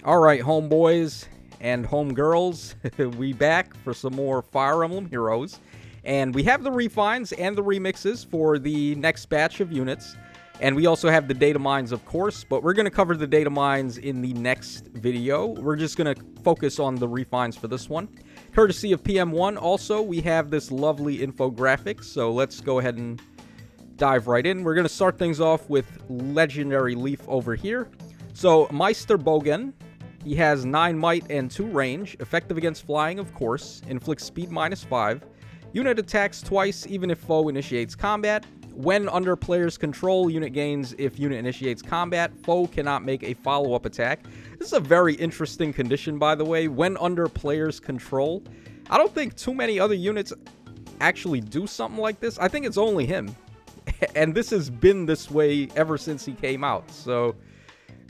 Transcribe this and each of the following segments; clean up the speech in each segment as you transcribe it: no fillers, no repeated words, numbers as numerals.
Alright, homeboys and homegirls, we back for some more Fire Emblem Heroes. And we have the refines and the remixes for the next batch of units. And we also have the data mines, of course, but we're going to cover the data mines in the next video. We're just going to focus on the refines for this one. Courtesy of PM1, also, we have this lovely infographic, so let's go ahead and dive right in. We're going to start things off with Legendary Leif over here. So, Meister Bogen, he has 9 might and 2 range, effective against flying, of course, inflicts speed -5, unit attacks twice even if foe initiates combat. When under player's control, unit gains if unit initiates combat. Foe cannot make a follow-up attack. This is a very interesting condition, by the way. When under player's control. I don't think too many other units actually do something like this. I think it's only him. And this has been this way ever since he came out. So,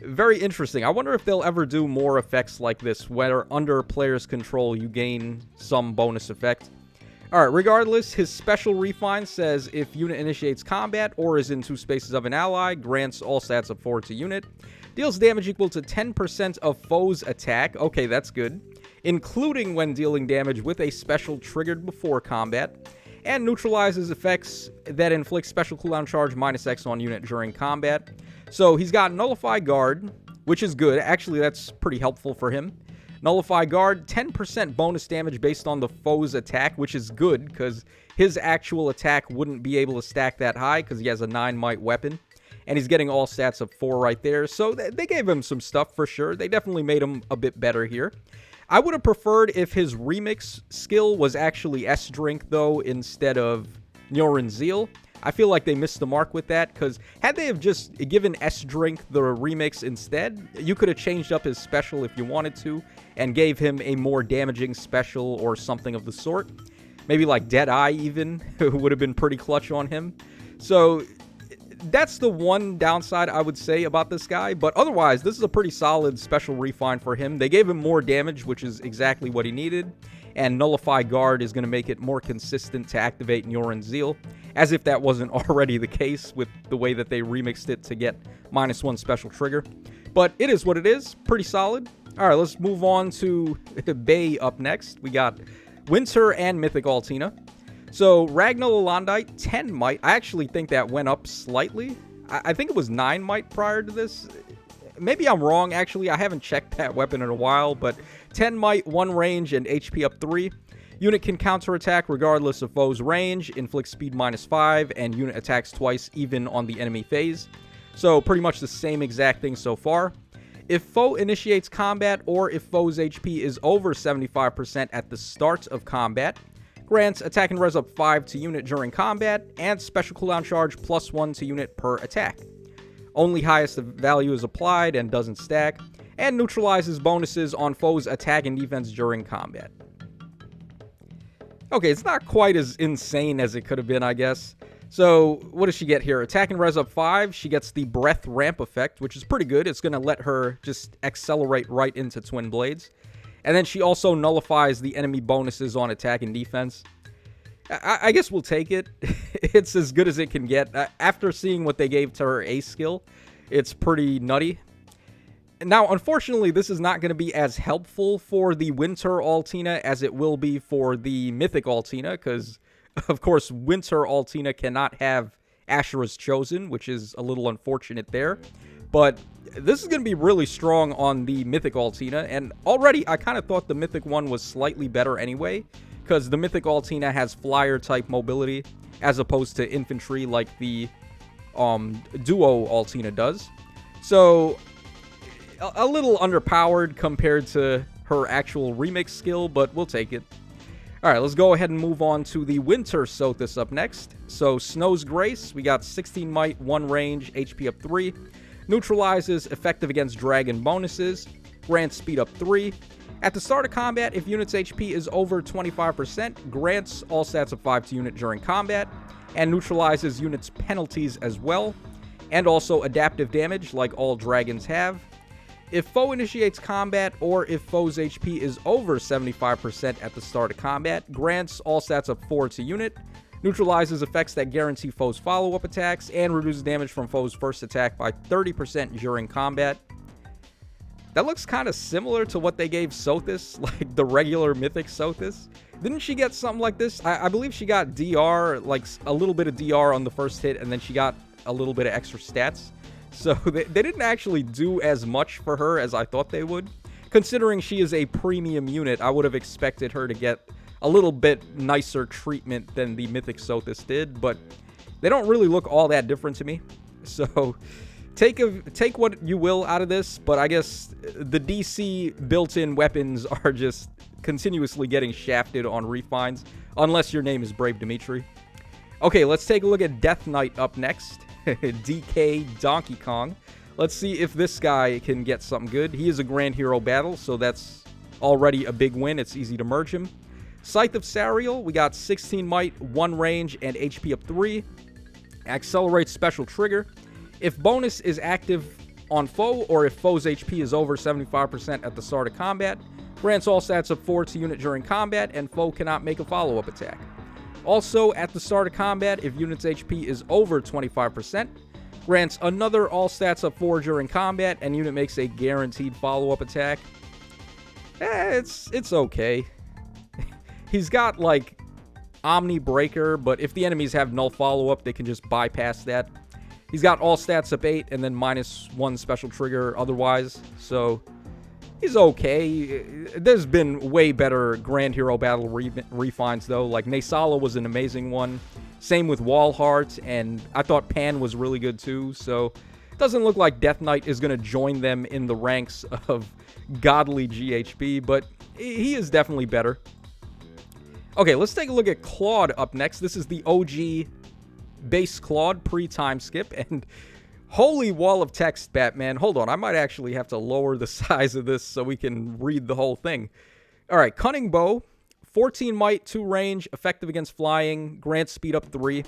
very interesting. I wonder if they'll ever do more effects like this, where under player's control you gain some bonus effect. Alright, regardless, his special refine says if unit initiates combat or is in 2 spaces of an ally, grants all stats of 4 to unit, deals damage equal to 10% of foe's attack, okay, that's good, including when dealing damage with a special triggered before combat, and neutralizes effects that inflict special cooldown charge -X on unit during combat. So he's got Nullify Guard, which is good. Actually, that's pretty helpful for him. Nullify Guard, 10% bonus damage based on the foe's attack, which is good, because his actual attack wouldn't be able to stack that high, because he has a 9 might weapon. And he's getting all stats of 4 right there, so they gave him some stuff for sure. They definitely made him a bit better here. I would have preferred if his remix skill was actually S-Drink, though, instead of Nyorin Zeal. I feel like they missed the mark with that, because had they have just given S-Drink the remix instead, you could have changed up his special if you wanted to, and gave him a more damaging special or something of the sort. Maybe like Deadeye even, would have been pretty clutch on him. So, that's the one downside I would say about this guy, but otherwise, this is a pretty solid special refine for him. They gave him more damage, which is exactly what he needed, and Nullify Guard is going to make it more consistent to activate Nyorin Zeal, as if that wasn't already the case with the way that they remixed it to get -1 special trigger. But it is what it is, pretty solid. Alright, let's move on to Bay up next. We got Winter and Mythic Altina. So, Ragnar Lalandite, 10 might. I actually think that went up slightly. I think it was 9 might prior to this. Maybe I'm wrong, actually. I haven't checked that weapon in a while, but 10 might, 1 range, and HP up 3. Unit can counterattack regardless of foe's range, inflicts speed -5, and unit attacks twice even on the enemy phase. So, pretty much the same exact thing so far. If foe initiates combat or if foe's HP is over 75% at the start of combat, grants attack and res up 5 to unit during combat, and special cooldown charge +1 to unit per attack. Only highest value is applied and doesn't stack, and neutralizes bonuses on foe's attack and defense during combat. Okay, it's not quite as insane as it could have been, I guess. So, what does she get here? Attack and res up 5, she gets the breath ramp effect, which is pretty good. It's going to let her just accelerate right into Twin Blades. And then she also nullifies the enemy bonuses on attack and defense. I guess we'll take it. It's as good as it can get. After seeing what they gave to her ace skill, it's pretty nutty. Now, unfortunately, this is not going to be as helpful for the Winter Altina as it will be for the Mythic Altina, because, of course, Winter Altina cannot have Ashura's Chosen, which is a little unfortunate there. But this is going to be really strong on the Mythic Altina, and already I kind of thought the Mythic one was slightly better anyway, because the Mythic Altina has flyer-type mobility, as opposed to infantry like the Duo Altina does. So, a little underpowered compared to her actual remix skill, but we'll take it. Alright, let's go ahead and move on to the Winter Sothis up next. So, Snow's Grace, we got 16 might, 1 range, HP up 3. Neutralizes effective against dragon bonuses. Grants speed up 3. At the start of combat, if unit's HP is over 25%, grants all stats of 5 to unit during combat, and neutralizes unit's penalties as well, and also adaptive damage like all dragons have. If foe initiates combat or if foe's HP is over 75% at the start of combat, grants all stats of 4 to unit, neutralizes effects that guarantee foes' follow-up attacks, and reduces damage from foes' first attack by 30% during combat. That looks kind of similar to what they gave Sothis, like the regular Mythic Sothis. Didn't she get something like this? I believe she got DR, like a little bit of DR on the first hit, and then she got a little bit of extra stats. So they didn't actually do as much for her as I thought they would. Considering she is a premium unit, I would have expected her to get a little bit nicer treatment than the Mythic Sothis did, but they don't really look all that different to me. So take what you will out of this, but I guess the DC built-in weapons are just continuously getting shafted on refines, unless your name is Brave Dimitri. Okay, let's take a look at Death Knight up next. DK Donkey Kong. Let's see if this guy can get something good. He is a Grand Hero Battle, so that's already a big win. It's easy to merge him. Scythe of Sariel, we got 16 might, 1 range, and HP up 3. Accelerate Special Trigger. If bonus is active on foe, or if foe's HP is over 75% at the start of combat, grants all stats up 4 to unit during combat, and foe cannot make a follow-up attack. Also, at the start of combat, if unit's HP is over 25%, grants another all stats up 4 during combat, and unit makes a guaranteed follow-up attack. It's okay. He's got, like, Omni Breaker, but if the enemies have null follow-up, they can just bypass that. He's got all stats up 8, and then -1 special trigger otherwise, so he's okay. There's been way better Grand Hero Battle refines, though. Like, Naysala was an amazing one. Same with Walhart, and I thought Pan was really good, too. So, it doesn't look like Death Knight is going to join them in the ranks of godly GHB, but he is definitely better. Okay, let's take a look at Claude up next. This is the OG base Claude pre-time skip, and holy wall of text, Batman. Hold on, I might actually have to lower the size of this so we can read the whole thing. All right, Cunning Bow, 14 might, 2 range, effective against flying, grants speed up 3.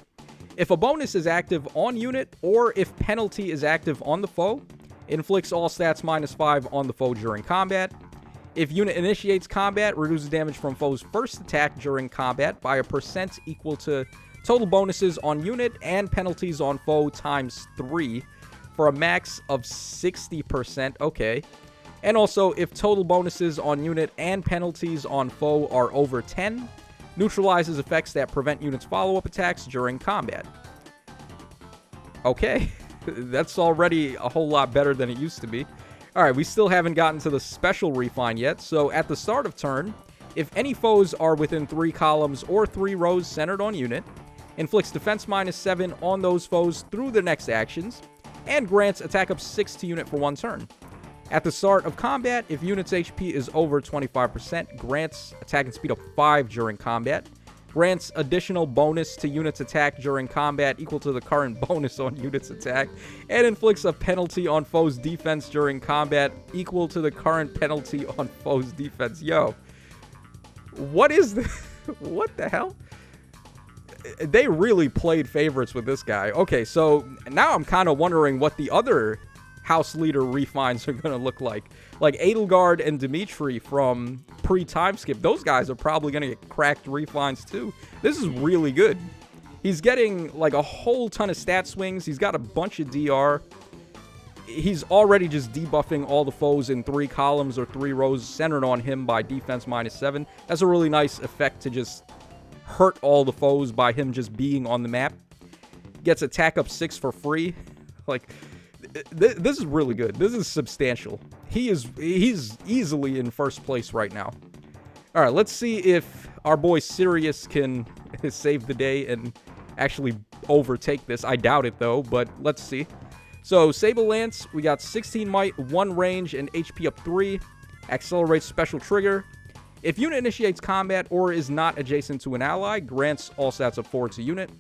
If a bonus is active on unit, or if penalty is active on the foe, inflicts all stats -5 on the foe during combat. If unit initiates combat, reduces damage from foe's first attack during combat by a % equal to total bonuses on unit and penalties on foe times 3 for a max of 60%. Okay. And also, if total bonuses on unit and penalties on foe are over 10, neutralizes effects that prevent units' follow-up attacks during combat. Okay. That's already a whole lot better than it used to be. Alright, we still haven't gotten to the special refine yet, so at the start of turn, if any foes are within 3 columns or 3 rows centered on unit, inflicts defense -7 on those foes through their next actions, and grants attack up 6 to unit for 1 turn. At the start of combat, if unit's HP is over 25%, grants attack and speed up 5 during combat, grants additional bonus to unit's attack during combat equal to the current bonus on unit's attack, and inflicts a penalty on foe's defense during combat equal to the current penalty on foe's defense. Yo, what is this? What the hell? They really played favorites with this guy. Okay, so now I'm kind of wondering what the other house leader refines are going to look like. Like Edelgard and Dimitri from pre-time skip. Those guys are probably going to get cracked refines too. This is really good. He's getting like a whole ton of stat swings. He's got a bunch of DR. He's already just debuffing all the foes in 3 columns or 3 rows centered on him by defense -7. That's a really nice effect to just hurt all the foes by him just being on the map. Gets attack up 6 for free. Like, this is really good. This is substantial. He's easily in first place right now. All right, let's see if our boy Sirius can save the day and actually overtake this. I doubt it, though, but let's see. So, Sable Lance, we got 16 might, 1 range, and HP up 3. Accelerates special trigger. If unit initiates combat or is not adjacent to an ally, grants all stats up 4 to unit,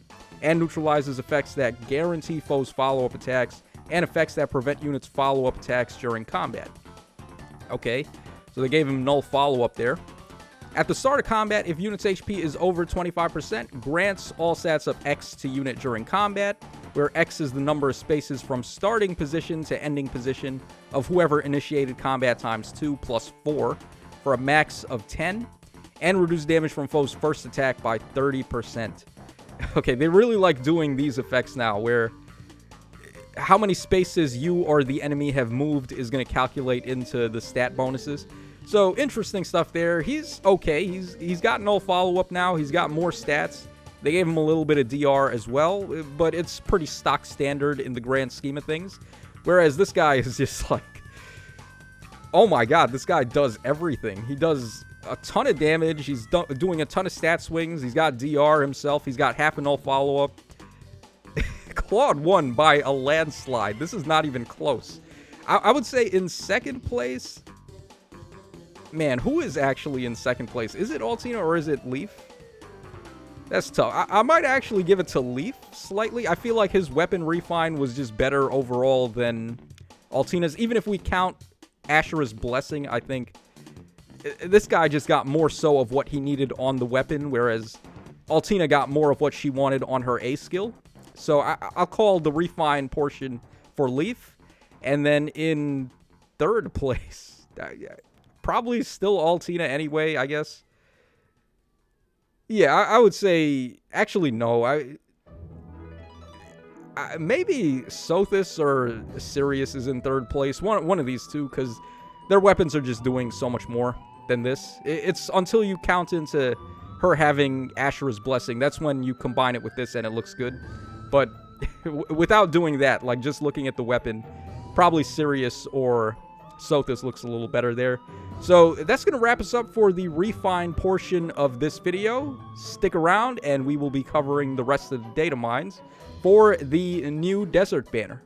and neutralizes effects that guarantee foes' follow-up attacks and effects that prevent units' follow-up attacks during combat. Okay, so they gave him null follow-up there. At the start of combat, if unit's HP is over 25%, grants all stats up X to unit during combat, where X is the number of spaces from starting position to ending position of whoever initiated combat times 2 plus 4 for a max of 10, and reduce damage from foe's first attack by 30%. Okay, they really like doing these effects now, where how many spaces you or the enemy have moved is going to calculate into the stat bonuses. So interesting stuff there. He's okay. He's got no follow-up now. He's got more stats. They gave him a little bit of DR as well, but it's pretty stock standard in the grand scheme of things. Whereas this guy is just like, oh my god, this guy does everything. He does a ton of damage. He's doing a ton of stat swings. He's got DR himself. He's got half and no follow-up. Claude won by a landslide. This is not even close. I would say in second place... Man, who is actually in second place? Is it Altina or is it Leif? That's tough. I might actually give it to Leif slightly. I feel like his weapon refine was just better overall than Altina's. Even if we count Ashura's Blessing, I think this guy just got more so of what he needed on the weapon, whereas Altina got more of what she wanted on her A skill. So I'll call the refine portion for Leif. And then in third place, probably still Altina anyway, I guess. Yeah, I would say... Actually, no. Maybe Sothis or Sirius is in third place. One of these two, because their weapons are just doing so much more than this. It's until you count into her having Ashura's Blessing. That's when you combine it with this and it looks good. But without doing that, like just looking at the weapon, probably Sirius or Sothis looks a little better there. So that's going to wrap us up for the refine portion of this video. Stick around and we will be covering the rest of the data mines for the new desert banner.